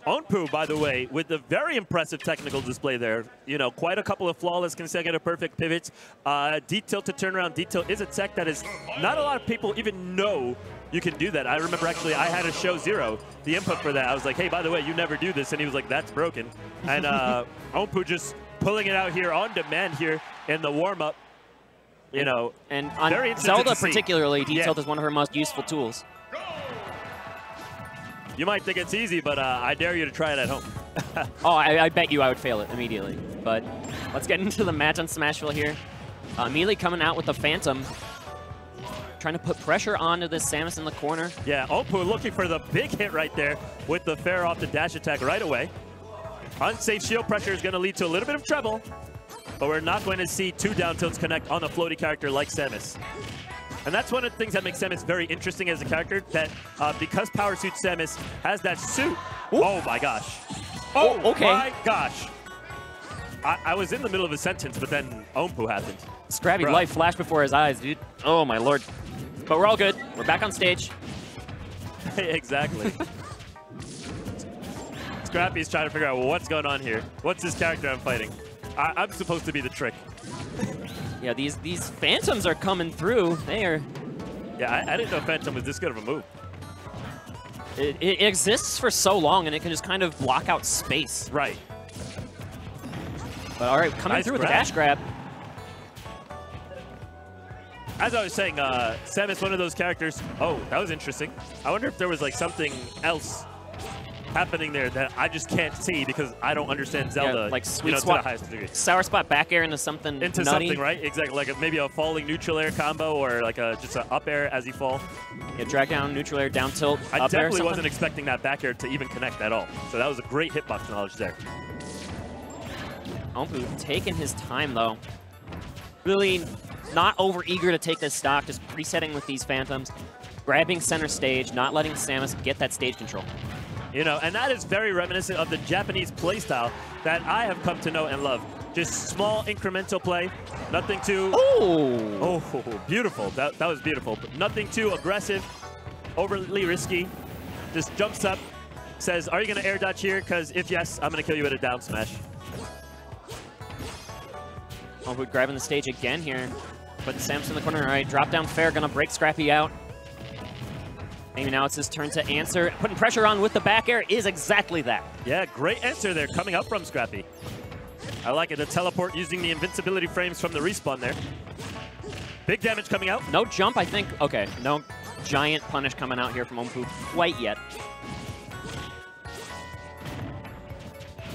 Onpu, by the way, with a very impressive technical display there. You know, quite a couple of flawless consecutive perfect pivots. D-tilt to turnaround. D-tilt is a tech that is not a lot of people even know you can do that. I remember actually I had to show Zero the input for that. I was like, hey, by the way, you never do this. And he was like, that's broken. And Onpu just pulling it out here on demand here in the warm-up. You know, and on Zelda particularly, D-tilt is one of her most useful tools. You might think it's easy, but I dare you to try it at home. Oh, I bet you I would fail it immediately. But let's get into the match on Smashville here. Melee coming out with the Phantom, trying to put pressure onto this Samus in the corner. Yeah, Onpu looking for the big hit right there with the fair off the dash attack right away. Unsafe shield pressure is going to lead to a little bit of trouble, but we're not going to see two down tilts connect on a floaty character like Samus. And that's one of the things that makes Samus very interesting as a character, that because Power Suit Samus has that suit. Ooh. Oh my gosh. Oh, okay. My gosh. I was in the middle of a sentence, but then Onpu happened. Scrappy life flashed before his eyes, dude. Oh my lord. But we're all good. We're back on stage. Exactly. Scrappy's trying to figure out what's going on here. What's this character I'm fighting? I'm supposed to be the trick. Yeah, these Phantoms are coming through. They are. Yeah, I didn't know Phantom was this good of a move. It exists for so long, and it can just kind of block out space. Right. But all right, coming through with the dash grab. As I was saying, Samus, one of those characters. Oh, that was interesting. I wonder if there was like something else happening there that I just can't see because I don't understand Zelda, yeah, like sweet swap, to the highest degree. Sour spot back air into something nutty. Something, right? Exactly, like maybe a falling neutral air combo or like just an up air as you fall. Yeah, drag down, neutral air, down tilt, I up definitely air, wasn't expecting that back air to even connect at all. So that was a great hitbox knowledge there. Onpu taking his time though. Really not over eager to take this stock, just resetting with these Phantoms, grabbing center stage, not letting Samus get that stage control. You know, and that is very reminiscent of the Japanese playstyle that I have come to know and love. Just small incremental play, nothing too... Oh, beautiful. That was beautiful. But nothing too aggressive, overly risky. Just jumps up, says, are you going to air dodge here? Because if yes, I'm going to kill you with a down smash. Onpu grabbing the stage again here. Putting Samus in the corner. All right, drop down fair, going to break Scrappy out. Maybe now it's his turn to answer. Putting pressure on with the back air is exactly that. Yeah, great answer there coming up from Scrappy. I like it. The teleport using the invincibility frames from the respawn there. Big damage coming out. No jump, I think. Okay, no giant punish coming out here from Onpu quite yet.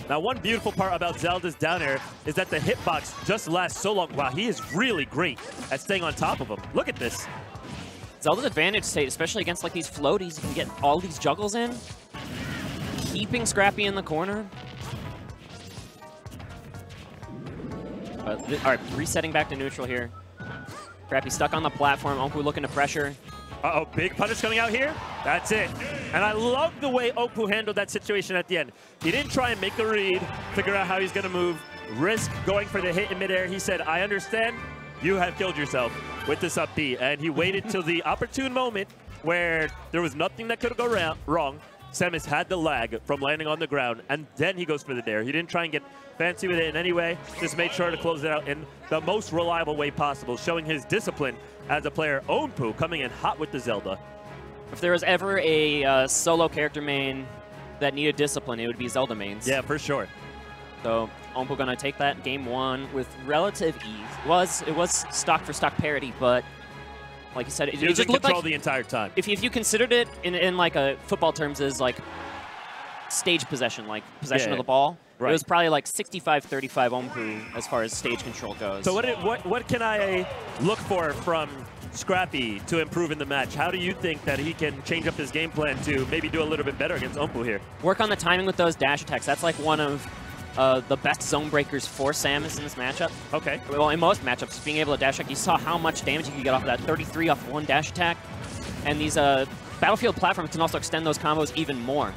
Now, one beautiful part about Zelda's down air is that the hitbox just lasts so long. Wow, he is really great at staying on top of him. Look at this. Zelda's advantage state, especially against like these floaties, you can get all these juggles in, keeping Scrappy in the corner. All right, resetting back to neutral here. Scrappy stuck on the platform. Onpu looking to pressure. Uh-oh, big punish coming out here. That's it. And I love the way Onpu handled that situation at the end. He didn't try and make a read, figure out how he's going to move, risk going for the hit in midair. He said, I understand. You have killed yourself with this up B. And he waited till the opportune moment where there was nothing that could go wrong. Samus had the lag from landing on the ground, and then he goes for the dare. He didn't try and get fancy with it in any way, just made sure to close it out in the most reliable way possible, showing his discipline as a player. Onpu coming in hot with the Zelda. If there was ever a solo character main that needed discipline, it would be Zelda mains. Yeah, for sure. So Onpu gonna take that game one with relative ease. It was stock for stock parity, but like you said, it just looked like the entire time. If you considered it in like a football terms as like stage possession, like possession of the ball, right. It was probably like 65-35 Onpu as far as stage control goes. So what can I look for from Scrappy to improve in the match? How do you think that he can change up his game plan to maybe do a little bit better against Onpu here? Work on the timing with those dash attacks. That's like one of the best zone breakers for Samus in this matchup. Okay. Well, in most matchups, being able to dash attack, you saw how much damage you could get off of that 33 off one dash attack. And these Battlefield platforms can also extend those combos even more.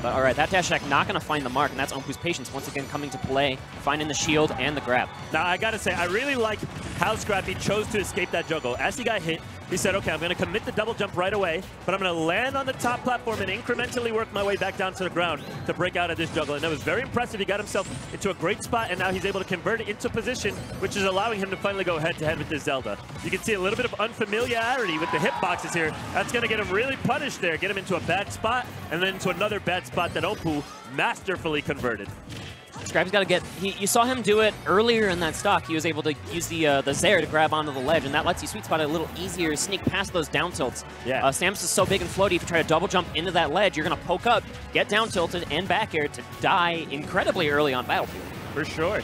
But all right, that dash attack not going to find the mark, and that's Onpu's patience once again coming to play, finding the shield and the grab. Now, I got to say, I really like how Scrappy chose to escape that juggle. As he got hit, he said, okay, I'm going to commit the double jump right away, but I'm going to land on the top platform and incrementally work my way back down to the ground to break out of this juggle. And that was very impressive. He got himself into a great spot, and now he's able to convert it into position, which is allowing him to finally go head-to-head with this Zelda. You can see a little bit of unfamiliarity with the hitboxes here. That's going to get him really punished there, get him into a bad spot, and then into another bad spot that Ompu masterfully converted. Scrappy's got to get, you saw him do it earlier in that stock. He was able to use the Zair to grab onto the ledge, and that lets you sweet spot it a little easier, sneak past those down tilts. Yeah. Samus is so big and floaty, if you try to double jump into that ledge, you're going to poke up, get down tilted, and back air to die incredibly early on Battlefield. For sure.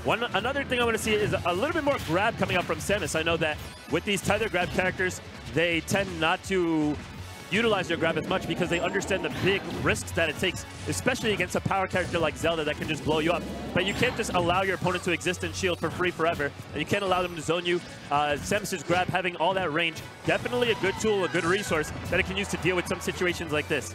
Another thing I want to see is a little bit more grab coming up from Samus. I know that with these tether grab characters, they tend not to utilize their grab as much because they understand the big risks that it takes, especially against a power character like Zelda that can just blow you up. But you can't just allow your opponent to exist and shield for free forever, and you can't allow them to zone you. Samus's grab, having all that range, definitely a good tool, a good resource that it can use to deal with some situations like this.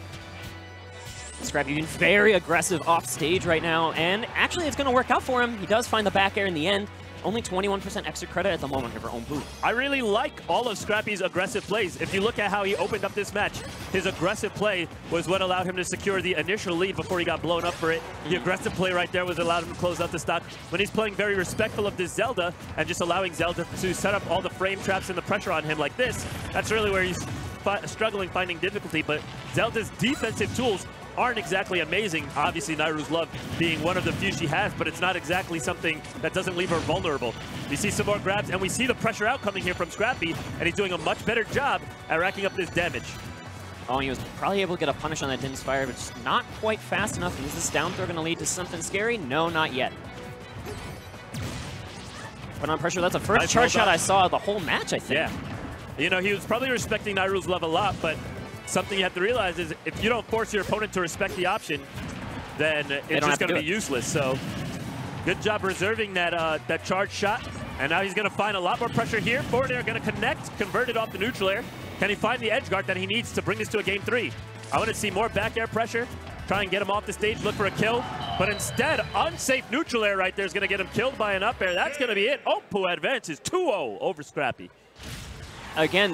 Scrappy being very aggressive off stage right now, and actually it's going to work out for him. He does find the back air in the end. Only 21% extra credit at the moment here for Ompu. I really like all of Scrappy's aggressive plays. If you look at how he opened up this match, his aggressive play was what allowed him to secure the initial lead before he got blown up for it. The aggressive play right there was allowed him to close out the stock. When he's playing very respectful of this Zelda and just allowing Zelda to set up all the frame traps and the pressure on him like this, that's really where he's struggling, finding difficulty. But Zelda's defensive tools aren't exactly amazing. Obviously, Nayru's Love being one of the few she has, but it's not exactly something that doesn't leave her vulnerable. We see some more grabs, and we see the pressure outcoming here from Scrappy, and he's doing a much better job at racking up this damage. Oh, he was probably able to get a punish on that Din's Fire, but just not quite fast enough. Is this down throw going to lead to something scary? No, not yet. Put on pressure. That's the first charge shot I saw the whole match, I think. Yeah. You know, he was probably respecting Nayru's Love a lot, but something you have to realize is if you don't force your opponent to respect the option, then it's just going to be useless. So good job reserving that charge shot. And now he's going to find a lot more pressure here. Forward air going to connect, convert it off the neutral air. Can he find the edge guard that he needs to bring this to a game 3? I want to see more back air pressure. Try and get him off the stage, look for a kill. But instead, unsafe neutral air right there is going to get him killed by an up air. That's going to be it. Ompu advances 2-0 over Scrappy. Again,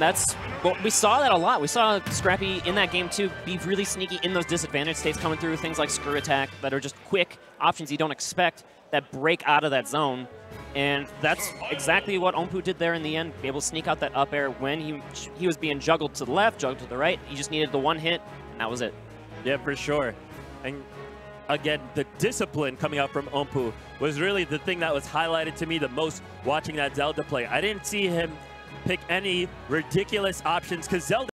we saw that a lot. We saw Scrappy in that game too be really sneaky in those disadvantage states, coming through things like screw attack that are just quick options you don't expect that break out of that zone. And that's exactly what Ompu did there in the end, be able to sneak out that up air when he was being juggled to the left, juggled to the right. He just needed the one hit, and that was it. Yeah, for sure. And again, the discipline coming out from Ompu was really the thing that was highlighted to me the most watching that Zelda play. I didn't see him pick any ridiculous options because Zelda